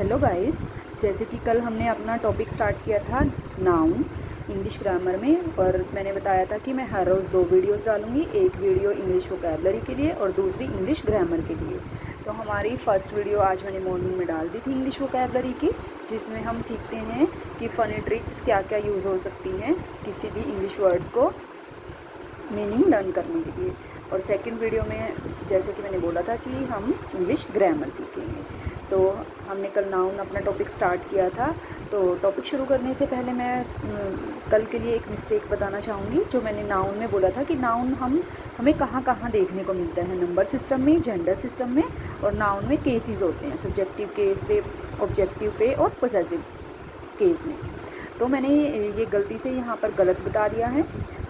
Hello guys, जैसे कि कल हमने अपना टॉपिक स्टार्ट किया था नाउन इंग्लिश ग्रामर में, और मैंने बताया था कि मैं हर रोज़ 2 वीडियोस डालूंगी। एक वीडियो इंग्लिश वोकैबलरी के लिए और दूसरी इंग्लिश ग्रामर के लिए। तो हमारी फर्स्ट वीडियो आज मैंने मॉर्निंग में डाल दी थी इंग्लिश वोकैबलरी की, जिसमें हम सीखते हैं कि फ़नी ट्रिक्स क्या क्या यूज़ हो सकती हैं किसी भी इंग्लिश वर्ड्स को मीनिंग लर्न करने के लिए। और सेकंड वीडियो में जैसे कि मैंने बोला था कि हम इंग्लिश ग्रामर सीखेंगे। तो हमने कल नाउन अपना टॉपिक स्टार्ट किया था। तो टॉपिक शुरू करने से पहले मैं कल के लिए एक मिस्टेक बताना चाहूँगी। जो मैंने नाउन में बोला था कि नाउन हमें कहाँ कहाँ देखने को मिलता है, नंबर सिस्टम में, जेंडर सिस्टम में, और नाउन में केसेस होते हैं, सब्जेक्टिव केस पे, ऑब्जेक्टिव पे और पोजेसिव केस में। तो मैंने ये गलती से यहाँ पर गलत बता दिया है।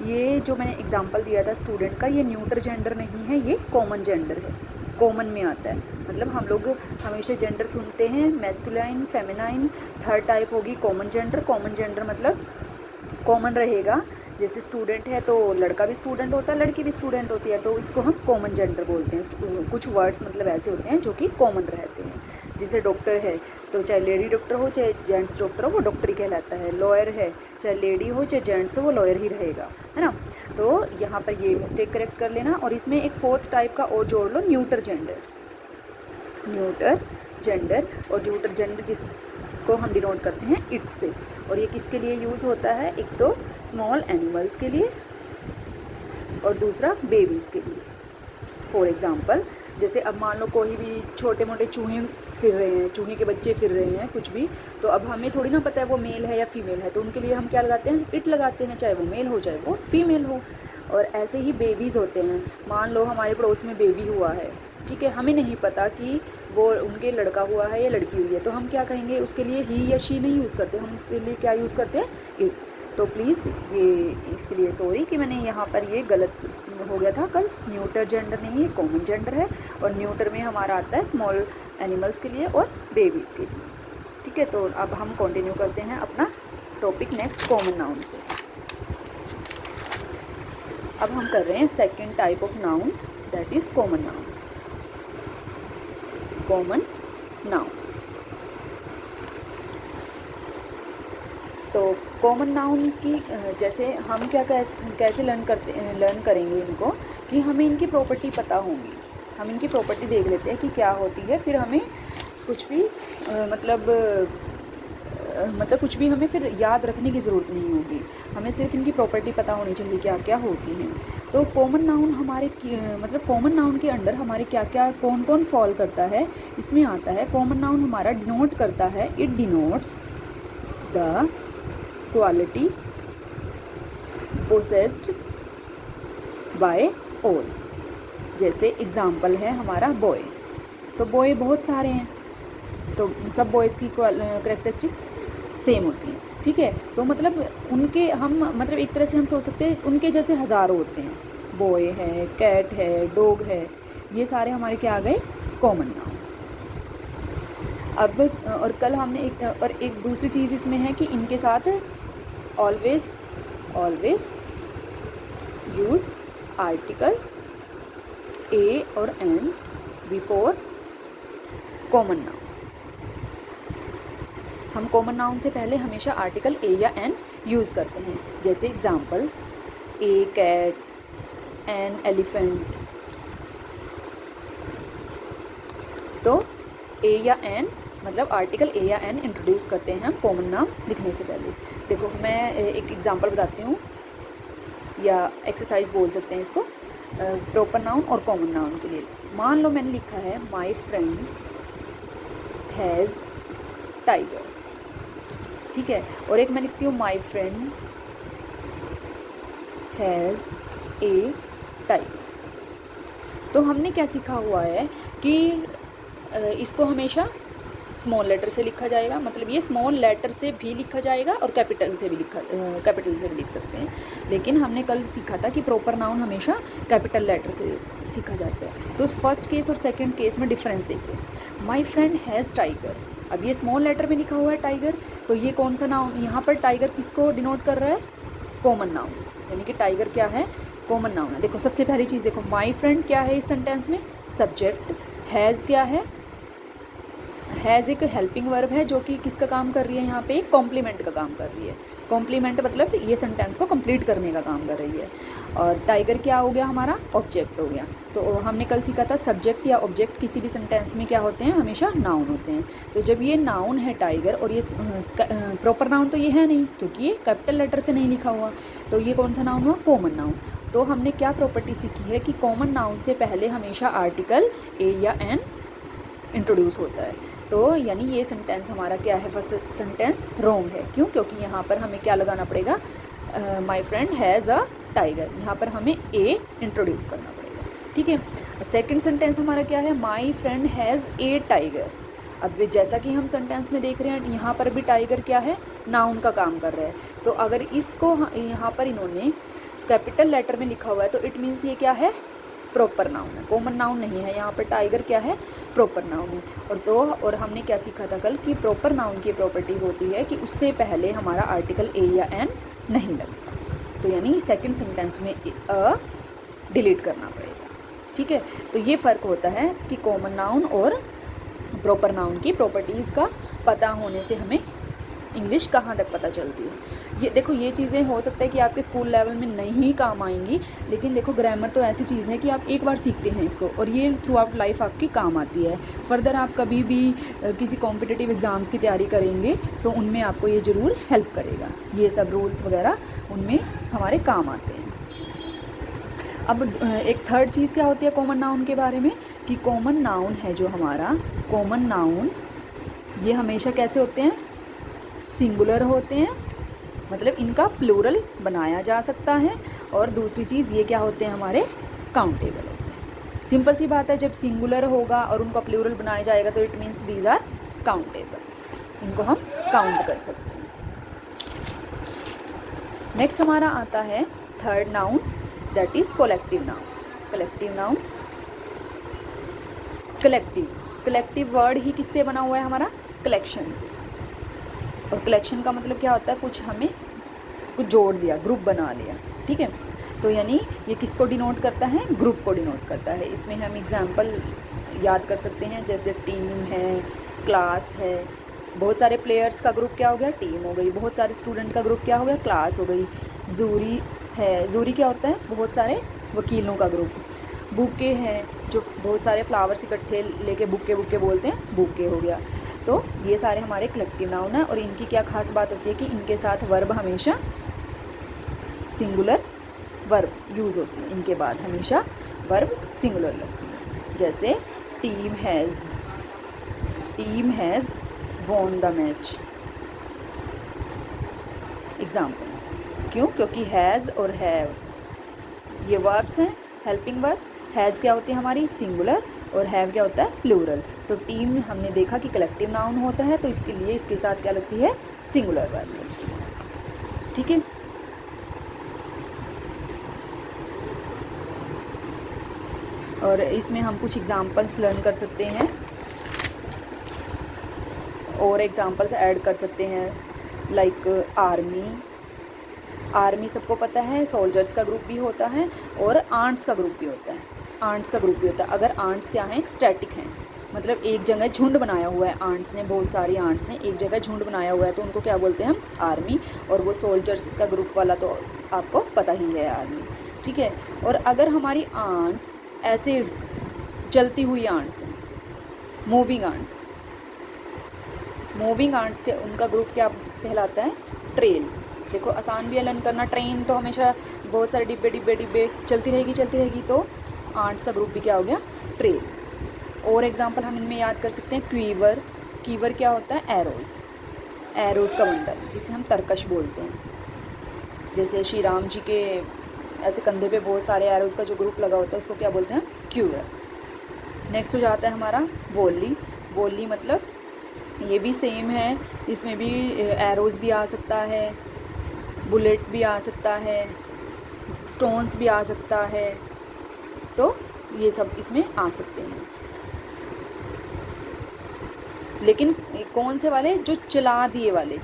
ये जो मैंने एग्जांपल दिया था स्टूडेंट का, ये न्यूटर जेंडर नहीं है, ये कॉमन जेंडर है, कॉमन में आता है। मतलब हम लोग हमेशा जेंडर सुनते हैं मैस्कुलाइन, फेमिनाइन, थर्ड टाइप होगी कॉमन जेंडर। कॉमन जेंडर मतलब कॉमन रहेगा। जैसे स्टूडेंट है तो लड़का भी स्टूडेंट होता है, लड़की भी स्टूडेंट होती है, तो इसको हम कॉमन जेंडर बोलते हैं। कुछ वर्ड्स मतलब ऐसे होते हैं जो कि कॉमन रहते हैं। जैसे डॉक्टर है तो चाहे लेडी डॉक्टर हो चाहे जेंट्स डॉक्टर हो, वो डॉक्टर ही कहलाता है। लॉयर है, चाहे लेडी हो चाहे जेंट्स हो, वो लॉयर ही रहेगा, है ना। तो यहाँ पर ये मिस्टेक करेक्ट कर लेना। और इसमें एक फोर्थ टाइप का और जोड़ लो, न्यूटर जेंडर। न्यूटर जेंडर और न्यूटर जेंडर जिसको हम डिनोट करते हैं इट से। और ये किसके लिए यूज़ होता है? एक तो स्मॉल एनिमल्स के लिए और दूसरा बेबीज़ के लिए। फॉर एग्ज़ाम्पल, जैसे अब मान लो कोई भी छोटे मोटे चूहे फिर रहे हैं, चूहे के बच्चे फिर रहे हैं कुछ भी, तो अब हमें थोड़ी ना पता है वो मेल है या फीमेल है, तो उनके लिए हम क्या लगाते हैं? इट लगाते हैं, चाहे वो मेल हो चाहे वो फीमेल हो। और ऐसे ही बेबीज़ होते हैं। मान लो हमारे पड़ोस में बेबी हुआ है, ठीक है, हमें नहीं पता कि वो उनके लड़का हुआ है या लड़की हुई है, तो हम क्या कहेंगे? उसके लिए ही या शी नहीं यूज़ करते, हम उसके लिए क्या यूज़ करते हैं? इट। तो प्लीज़ ये इसके लिए सॉरी कि मैंने यहाँ पर ये गलत हो गया था कल। न्यूटर जेंडर नहीं है, कॉमन जेंडर है। और न्यूटर में हमारा आता है स्मॉल एनिमल्स के लिए और बेबीज़ के लिए, ठीक है। तो अब हम कंटिन्यू करते हैं अपना टॉपिक नेक्स्ट कॉमन नाउन से। अब हम कर रहे हैं second type of noun, that is common noun. Common noun, तो कॉमन नाउन की जैसे हम क्या कैसे लर्न करेंगे इनको, कि हमें इनकी प्रॉपर्टी पता होंगी। हम इनकी प्रॉपर्टी देख लेते हैं कि क्या होती है, फिर हमें कुछ भी मतलब कुछ भी हमें फिर याद रखने की ज़रूरत नहीं होगी। हमें सिर्फ इनकी प्रॉपर्टी पता होनी चाहिए क्या क्या होती हैं। तो कॉमन नाउन हमारे मतलब कॉमन नाउन के अंडर हमारे क्या क्या कौन कौन फॉल करता है, इसमें आता है। कॉमन नाउन हमारा डिनोट करता है, it denotes the quality possessed bye all. जैसे एग्जाम्पल है हमारा बॉय, तो बॉय बहुत सारे हैं, तो सब बॉयज़ की करेक्टरिस्टिक्स सेम होती हैं, ठीक है। तो मतलब उनके हम मतलब एक तरह से हम सोच सकते हैं उनके जैसे हज़ारों होते हैं। बॉय है, कैट है, डॉग है, ये सारे हमारे क्या आ गए? Common noun. अब और कल हमने एक दूसरी चीज़ इसमें है कि इनके साथ ऑलवेज यूज़ आर्टिकल ए और एन बिफोर कॉमन नाउन। हम कॉमन नाउन से पहले हमेशा आर्टिकल ए या एन यूज़ करते हैं। जैसे example, a cat, an elephant. तो ए या एन मतलब आर्टिकल ए या एन इंट्रोड्यूस करते हैं हम कॉमन नाउन लिखने से पहले। देखो मैं एक एग्जांपल बताती हूँ, या एक्सरसाइज बोल सकते हैं इसको, प्रॉपर नाउन और कॉमन नाउन के लिए। मान लो मैंने लिखा है माय फ्रेंड हैज़ टाइगर, ठीक है, और एक मैं लिखती हूँ my friend has a tiger. तो हमने क्या सीखा हुआ है कि इसको हमेशा स्मॉल लेटर से लिखा जाएगा, मतलब ये स्मॉल लेटर से भी लिखा जाएगा और कैपिटल से भी लिख सकते हैं। लेकिन हमने कल सीखा था कि प्रॉपर नाउन हमेशा कैपिटल लेटर से सीखा जाता है। तो फर्स्ट केस और सेकंड केस में डिफरेंस देखो। माय फ्रेंड हैज़ टाइगर, अब ये स्मॉल लेटर में लिखा हुआ है टाइगर, तो ये कौन सा नाउन? यहाँ पर टाइगर किसको डिनोट कर रहा है? कॉमन नाउन, यानी कि टाइगर क्या है? कॉमन नाउन है। देखो सबसे पहली चीज़ देखो, माय फ्रेंड क्या है इस सेंटेंस में? सब्जेक्ट। हैज़ क्या है? हैज़ एक हेल्पिंग वर्ब है जो कि किसका काम कर रही है, यहाँ पे एक कॉम्प्लीमेंट का काम कर रही है। कॉम्प्लीमेंट मतलब ये सेंटेंस को कंप्लीट करने का काम कर रही है। और टाइगर क्या हो गया, हमारा ऑब्जेक्ट हो गया। तो हमने कल सीखा था सब्जेक्ट या ऑब्जेक्ट किसी भी सेंटेंस में क्या होते हैं, हमेशा नाउन होते हैं। तो जब ये नाउन है टाइगर, और ये प्रॉपर नाउन तो ये है नहीं क्योंकि ये कैपिटल लेटर से नहीं लिखा हुआ, तो ये कौन सा नाउन हुआ, कॉमन नाउन। तो हमने क्या प्रॉपर्टी सीखी है कि कॉमन नाउन से पहले हमेशा आर्टिकल ए या एन इंट्रोड्यूस होता है। तो यानी ये सेंटेंस हमारा क्या है, फर्स्ट सेंटेंस रॉन्ग है। क्यों, क्योंकि यहाँ पर हमें क्या लगाना पड़ेगा, my friend has a tiger, यहाँ पर हमें ए इंट्रोड्यूस करना पड़ेगा। ठीक है। सेकंड सेंटेंस हमारा क्या है, my friend has a tiger. अब जैसा कि हम सेंटेंस में देख रहे हैं, यहाँ पर भी टाइगर क्या है, नाउन का काम कर रहा है। तो अगर इसको यहाँ पर इन्होंने कैपिटल लेटर में लिखा हुआ है तो इट मीन्स ये क्या है, प्रॉपर नाउन है, कॉमन नाउन नहीं है। यहाँ पर टाइगर क्या है, प्रॉपर नाउन है। और हमने क्या सीखा था कल कि प्रॉपर नाउन की प्रॉपर्टी होती है कि उससे पहले हमारा आर्टिकल ए या एन नहीं लगता। तो यानी सेकंड सेंटेंस में अ डिलीट करना पड़ेगा। ठीक है। तो ये फ़र्क होता है कि कॉमन नाउन और प्रॉपर नाउन की प्रॉपर्टीज़ का पता होने से हमें इंग्लिश कहाँ तक पता चलती है। ये देखो, ये चीज़ें हो सकता है कि आपके स्कूल लेवल में नहीं काम आएंगी, लेकिन देखो ग्रामर तो ऐसी चीज़ है कि आप एक बार सीखते हैं इसको और ये थ्रू आउट लाइफ आपकी काम आती है। फर्दर आप कभी भी किसी कॉम्पिटिटिव एग्ज़ाम्स की तैयारी करेंगे तो उनमें आपको ये ज़रूर हेल्प करेगा। ये सब रूल्स वगैरह उनमें हमारे काम आते हैं। अब एक थर्ड चीज़ क्या होती है कॉमन नाउन के बारे में, कि कॉमन नाउन है जो हमारा कॉमन नाउन, ये हमेशा कैसे होते हैं, सिंगुलर होते हैं, मतलब इनका प्लूरल बनाया जा सकता है। और दूसरी चीज़ ये क्या होते हैं, हमारे काउंटेबल होते हैं। सिंपल सी बात है, जब सिंगुलर होगा और उनका प्लूरल बनाया जाएगा तो it means these are countable, इनको हम काउंट कर सकते हैं। नेक्स्ट हमारा आता है third noun, that is collective noun. Collective noun, collective word ही किससे बना हुआ है, हमारा कलेक्शन से। और कलेक्शन का मतलब क्या होता है, कुछ जोड़ दिया, ग्रुप बना लिया। ठीक है। तो यानी ये किसको डिनोट करता है, ग्रुप को डिनोट करता है। इसमें हम एग्जांपल याद कर सकते हैं, जैसे टीम है, क्लास है। बहुत सारे प्लेयर्स का ग्रुप क्या हो गया, टीम हो गई। बहुत सारे स्टूडेंट का ग्रुप क्या हो गया, क्लास हो गई। जूरी है, जूरी क्या होता है, बहुत सारे वकीलों का ग्रुप। बुके है, जो बहुत सारे फ्लावर्स इकट्ठे लेके बुके बोलते हैं, बुके हो गया। तो ये सारे हमारे कलेक्टिव नाउन है। और इनकी क्या खास बात होती है कि इनके साथ वर्ब हमेशा सिंगुलर वर्ब यूज़ होती है, इनके बाद हमेशा वर्ब सिंगुलर लगती है। जैसे team has won the match, example. क्यों, क्योंकि हैज़ और हैव ये वर्ब्स हैं, हेल्पिंग वर्ब्स। हैज़ क्या होती है हमारी, सिंगुलर, और हैव क्या होता है, प्लूरल। तो टीम हमने देखा कि कलेक्टिव नाउन होता है, तो इसके लिए इसके साथ क्या लगती है, सिंगुलर वर्ब लगती है। ठीक है। और इसमें हम कुछ एग्जांपल्स लर्न कर सकते हैं और एग्जांपल्स ऐड कर सकते हैं, लाइक आर्मी सबको पता है, सोल्जर्स का ग्रुप भी होता है और आंट्स का ग्रुप भी होता है। अगर आंट्स क्या हैं, स्टैटिक हैं, मतलब एक जगह झुंड बनाया हुआ है, आंट्स ने, बहुत सारी आंट्स ने एक जगह झुंड बनाया हुआ है, तो उनको क्या बोलते हैं, हम आर्मी। और वो सोल्जर्स का ग्रुप वाला तो आपको पता ही है, आर्मी। ठीक है। और अगर हमारी आंट्स ऐसे चलती हुई आंट्स हैं, मूविंग आंट्स के उनका ग्रुप क्या कहलाता है, ट्रेन। देखो आसान भी है लर्न करना, ट्रेन तो हमेशा बहुत सारे डिब्बे चलती रहेगी, तो आंट्स का ग्रुप भी क्या हो गया, ट्रेन। और एग्जांपल हम इनमें याद कर सकते हैं, कीवर क्या होता है, एरोज़ का बंडल, जिसे हम तरकश बोलते हैं। जैसे श्री राम जी के ऐसे कंधे पे बहुत सारे एरोज़ का जो ग्रुप लगा होता है उसको क्या बोलते हैं, क्यूवर। नेक्स्ट हो जाता है हमारा वोली, मतलब ये भी सेम है, इसमें भी एरोज़ भी आ सकता है, बुलेट भी आ सकता है, स्टोन्स भी आ सकता है, तो ये सब इसमें आ सकते हैं। लेकिन कौन से वाले, जो चला दिए वाले,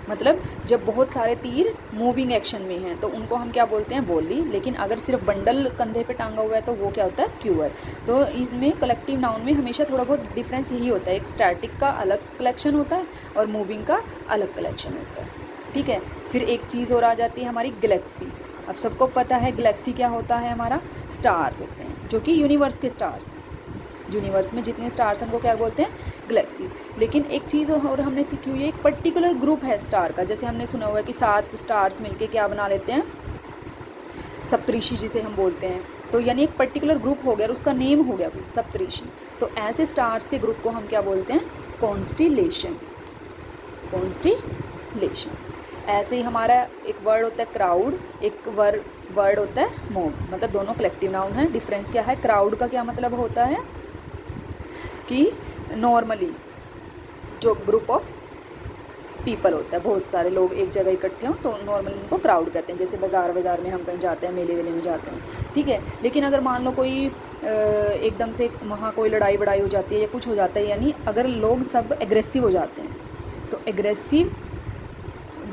मतलब जब बहुत सारे तीर मूविंग एक्शन में हैं तो उनको हम क्या बोलते हैं, वॉली। लेकिन अगर सिर्फ बंडल कंधे पे टांगा हुआ है तो वो क्या होता है, क्यूअर। तो इसमें कलेक्टिव नाउन में हमेशा थोड़ा बहुत डिफरेंस यही होता है, एक स्टैटिक का अलग कलेक्शन होता है और मूविंग का अलग कलेक्शन होता है। ठीक है, फिर एक चीज़ और आ जाती है हमारी गैलेक्सी। अब सबको पता है गैलेक्सी क्या होता है, हमारा स्टार्स होते हैं जो कि यूनिवर्स के स्टार्स हैं। यूनिवर्स में जितने स्टार्स हैं उनको क्या बोलते हैं, गैलेक्सी। लेकिन एक चीज़ और हमने सीखी हुई है, एक पर्टिकुलर ग्रुप है स्टार का। जैसे हमने सुना हुआ है कि 7 स्टार्स मिलके क्या बना लेते हैं, सप्तऋषि जिसे हम बोलते हैं। तो यानी एक पर्टिकुलर ग्रुप हो गया और उसका नेम हो गया कोई सप्तऋषि। तो ऐसे स्टार्स के ग्रुप को हम क्या बोलते हैं, कॉन्स्टिलेशन। कॉन्स्टिलेशन। ऐसे ही हमारा एक वर्ड होता है क्राउड, एक वर्ड होता है मॉब। मतलब दोनों कलेक्टिव नाउन है। डिफरेंस क्या है, क्राउड का क्या मतलब होता है कि नॉर्मली जो ग्रुप ऑफ पीपल होता है, बहुत सारे लोग एक जगह इकट्ठे हों तो नॉर्मली उनको क्राउड कहते हैं। जैसे बाज़ार में हम कहीं जाते हैं, मेले वेले में जाते हैं, ठीक है। लेकिन अगर मान लो कोई एकदम से वहाँ कोई लड़ाई वड़ाई हो जाती है या कुछ हो जाता है, यानी अगर लोग सब एग्रेसिव हो जाते हैं तो aggressive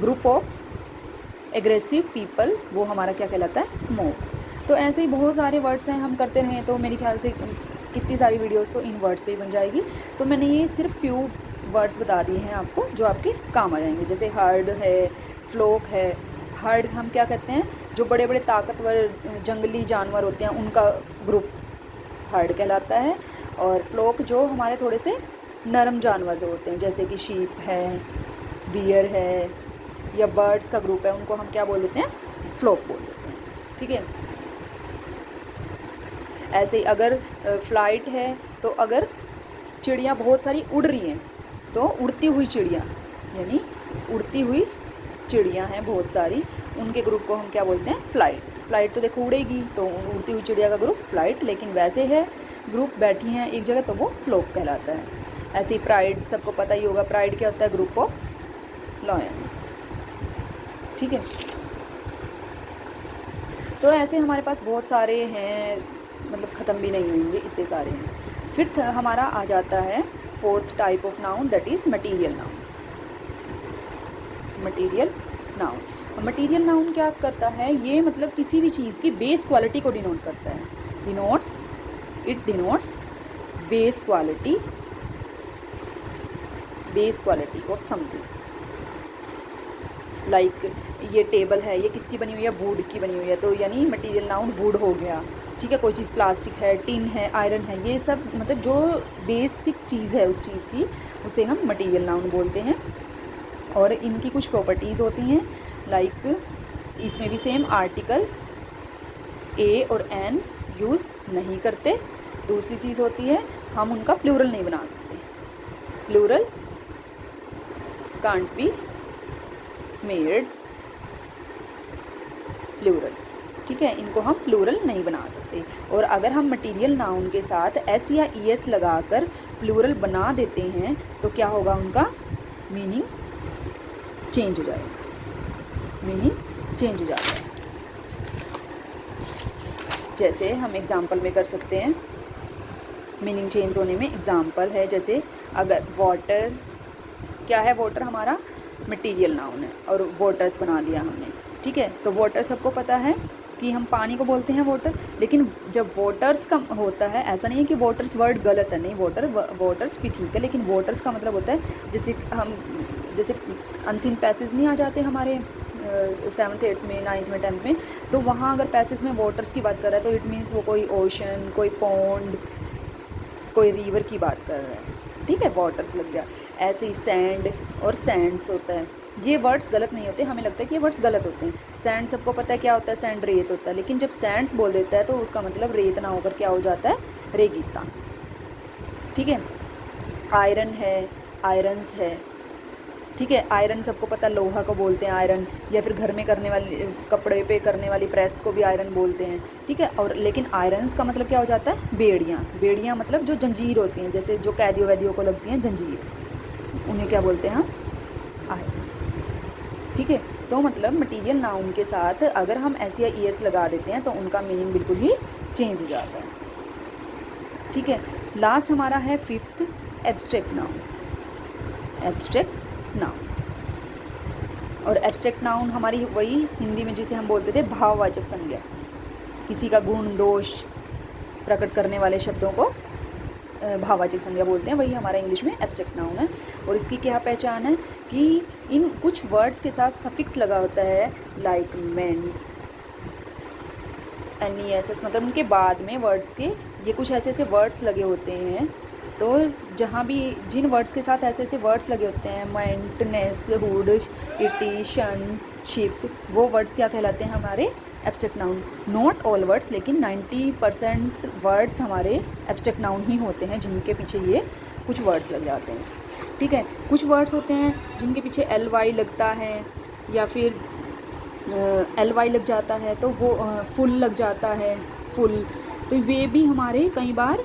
group of aggressive people वो हमारा क्या कहलाता है, मॉब। तो ऐसे ही बहुत सारे वर्ड्स हैं, हम करते रहें तो मेरे ख्याल से कितनी सारी वीडियोस तो इन वर्ड्स पे ही बन जाएगी। तो मैंने ये सिर्फ फ्यू वर्ड्स बता दिए हैं आपको जो आपके काम आ जाएंगे। जैसे हर्ड है, फ्लोक है। हर्ड हम क्या कहते हैं, जो बड़े बड़े ताकतवर जंगली जानवर होते हैं उनका ग्रुप हर्ड कहलाता है। और फ्लोक जो हमारे थोड़े से नरम जानवर जो होते हैं, जैसे कि शीप है, बियर है, या बर्ड्स का ग्रुप है, उनको हम क्या बोल देते हैं, फ्लोक बोल देते हैं। ठीक है। ऐसे ही अगर फ्लाइट है तो अगर चिड़िया बहुत सारी उड़ रही हैं तो उड़ती हुई चिड़िया, यानी उड़ती हुई चिड़िया हैं बहुत सारी, उनके ग्रुप को हम क्या बोलते हैं, फ्लाइट। फ्लाइट तो देखो उड़ेगी तो उड़ती हुई चिड़िया का ग्रुप फ्लाइट, लेकिन वैसे है ग्रुप बैठी हैं एक जगह तो वो फ्लोक कहलाता है। ऐसे ही प्राइड, सबको पता ही होगा प्राइड क्या होता है, ग्रुप ऑफ लॉयंस। ठीक है। तो ऐसे हमारे पास बहुत सारे हैं, मतलब ख़त्म भी नहीं होंगे, इतने सारे हैं। फिर हमारा आ जाता है fourth type of noun, that is material noun. Material noun. Material noun क्या करता है, ये मतलब किसी भी चीज़ की बेस क्वालिटी को डिनोट करता है। It denotes base quality of something. Like ये टेबल है, ये किसकी बनी हुई है, वुड की बनी हुई है, तो यानी मटीरियल नाउन वुड हो गया। ठीक है। कोई चीज़ प्लास्टिक है, टिन है, आयरन है, ये सब मतलब जो बेसिक चीज़ है उस चीज़ की, उसे हम मटीरियल नाउन बोलते हैं। और इनकी कुछ प्रॉपर्टीज़ होती हैं, लाइक इसमें भी सेम आर्टिकल ए और एन यूज़ नहीं करते। दूसरी चीज़ होती है हम उनका प्लूरल नहीं बना सकते, plural can't be made plural. ठीक है, इनको हम प्लूरल नहीं बना सकते। और अगर हम मटीरियल नाउन के साथ एस या ई एस लगाकर प्लूरल बना देते हैं तो क्या होगा, उनका मीनिंग चेंज हो जाएगा, मीनिंग चेंज हो जाता है। जैसे हम एग्जाम्पल में कर सकते हैं मीनिंग चेंज होने में। एग्जाम्पल है जैसे अगर वाटर, क्या है वाटर, हमारा मटीरियल नाउन है और वाटर्स बना लिया हमने। ठीक है, तो वाटर सबको पता है कि हम पानी को बोलते हैं वाटर, लेकिन जब वाटर्स का होता है, ऐसा नहीं है कि वाटर्स वर्ड गलत है, नहीं, वाटर्स भी ठीक है, लेकिन वाटर्स का मतलब होता है जैसे अनसीन पैसेज नहीं आ जाते हमारे 7th 8th में 9th में 10th में, तो वहाँ अगर पैसेज में वाटर्स की बात कर रहा है तो इट मीन्स वो कोई ओशन, कोई पॉन्ड, कोई रिवर की बात कर रहा है। ठीक है, वाटर्स लग गया। ऐसे ही सैंड और सैंड्स होता है, ये वर्ड्स गलत नहीं होते, हमें लगता है कि ये वर्ड्स गलत होते हैं। सैंड सबको पता है क्या होता है, सैंड रेत होता है, लेकिन जब सैंड्स बोल देता है तो उसका मतलब रेत ना होकर क्या हो जाता है, रेगिस्तान। ठीक है। आयरन है, आयरन्स है। ठीक है, आयरन सबको पता, लोहा को बोलते हैं आयरन, या फिर घर में करने वाली, कपड़े पे करने वाली प्रेस को भी आयरन बोलते हैं। ठीक है। और लेकिन आयरन्स का मतलब क्या हो जाता है, बेड़ियाँ। बेड़ियाँ मतलब जो जंजीर होती हैं, जैसे जो कैदियों वैदियों को लगती हैं जंजीर, उन्हें क्या बोलते हैं हम, आयरन्स। ठीक है। तो मतलब मटीरियल नाउन के साथ अगर हम एस या ई एस लगा देते हैं तो उनका मीनिंग बिल्कुल ही चेंज हो जाता है। ठीक है। लास्ट हमारा है 5th abstract noun. Abstract noun. और एब्स्ट्रैक्ट नाउन हमारी वही हिंदी में जिसे हम बोलते थे भाववाचक संज्ञा, किसी का गुण दोष प्रकट करने वाले शब्दों को भाववाचक संज्ञा बोलते हैं, वही हमारा इंग्लिश में एब्स्ट्रैक्ट नाउन है। और इसकी क्या पहचान है कि इन कुछ वर्ड्स के साथ सफिक्स लगा होता है, लाइक मेन, NESS, मतलब उनके बाद में वर्ड्स के ये कुछ ऐसे ऐसे वर्ड्स लगे होते हैं। तो जहाँ भी जिन वर्ड्स के साथ ऐसे ऐसे वर्ड्स लगे होते हैं, मेंटेनेंस, हुड, इटी, शन, शिप, वो वर्ड्स क्या कहलाते हैं हमारे abstract noun. Not all words, लेकिन 90% वर्ड्स हमारे एब्स्ट्रैक्ट नाउन ही होते हैं जिनके पीछे ये कुछ वर्ड्स लग जाते हैं। ठीक है, कुछ वर्ड्स होते हैं जिनके पीछे LY लगता है या फिर LY लग जाता है, तो वो फुल लग जाता है, फुल, तो वे भी हमारे कई बार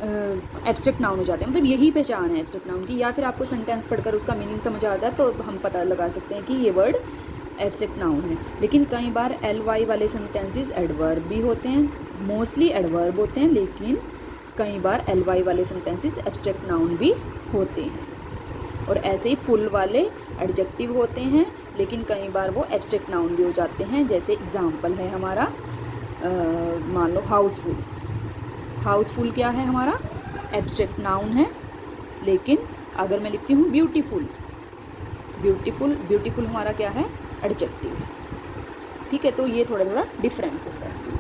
एब्स्ट्रैक्ट नाउन हो जाते हैं। मतलब यही पहचान है एब्स्ट्रैक्ट नाउन की। या फिर आपको सेंटेंस पढ़कर उसका मीनिंग समझ आता है तो हम पता लगा सकते हैं कि ये वर्ड एब्स्ट्रैक्ट नाउन है। लेकिन कई बार LY वाले सेंटेंसेस एडवर्ब भी होते हैं, मोस्टली एडवर्ब होते हैं, लेकिन कई बार LY वाले सेंटेंसेस एब्स्ट्रैक्ट नाउन भी होते हैं। और ऐसे ही फुल वाले एडजेक्टिव होते हैं, लेकिन कई बार वो एब्स्ट्रैक्ट नाउन भी हो जाते हैं। जैसे एग्जांपल है हमारा, मान लो हाउसफुल। हाउसफुल क्या है हमारा एब्स्ट्रैक्ट नाउन है, लेकिन अगर मैं लिखती हूँ ब्यूटीफुल, ब्यूटीफुल हमारा क्या है एडजेक्टिव है। ठीक है, तो ये थोड़ा थोड़ा डिफरेंस होता है।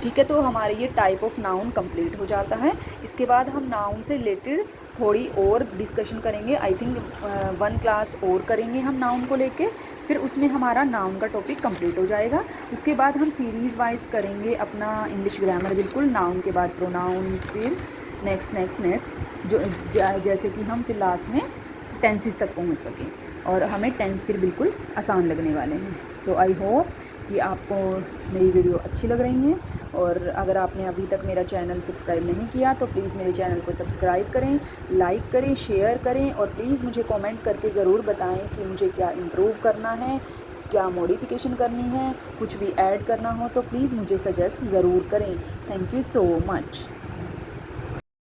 ठीक है, तो हमारे ये टाइप ऑफ नाउन कंप्लीट हो जाता है। इसके बाद हम नाउन से रिलेटेड थोड़ी और डिस्कशन करेंगे। आई थिंक 1 क्लास और करेंगे हम नाउन को लेके, फिर उसमें हमारा नाउन का टॉपिक कंप्लीट हो जाएगा। उसके बाद हम सीरीज़ वाइज करेंगे अपना इंग्लिश ग्रामर, बिल्कुल नाउन के बाद प्रोनाउन, फिर नेक्स्ट जो जैसे कि हम फिर लास्ट में टेंसेस तक पहुंच सकें और हमें टेंस फिर बिल्कुल आसान लगने वाले हैं। तो आई होप कि आपको मेरी वीडियो अच्छी लग रही है। और अगर आपने अभी तक मेरा चैनल सब्सक्राइब नहीं किया तो प्लीज़ मेरे चैनल को सब्सक्राइब करें, लाइक करें, शेयर करें, और प्लीज़ मुझे कमेंट करके ज़रूर बताएं कि मुझे क्या इम्प्रूव करना है, क्या मॉडिफिकेशन करनी है, कुछ भी ऐड करना हो तो प्लीज़ मुझे सजेस्ट ज़रूर करें। Thank you so much.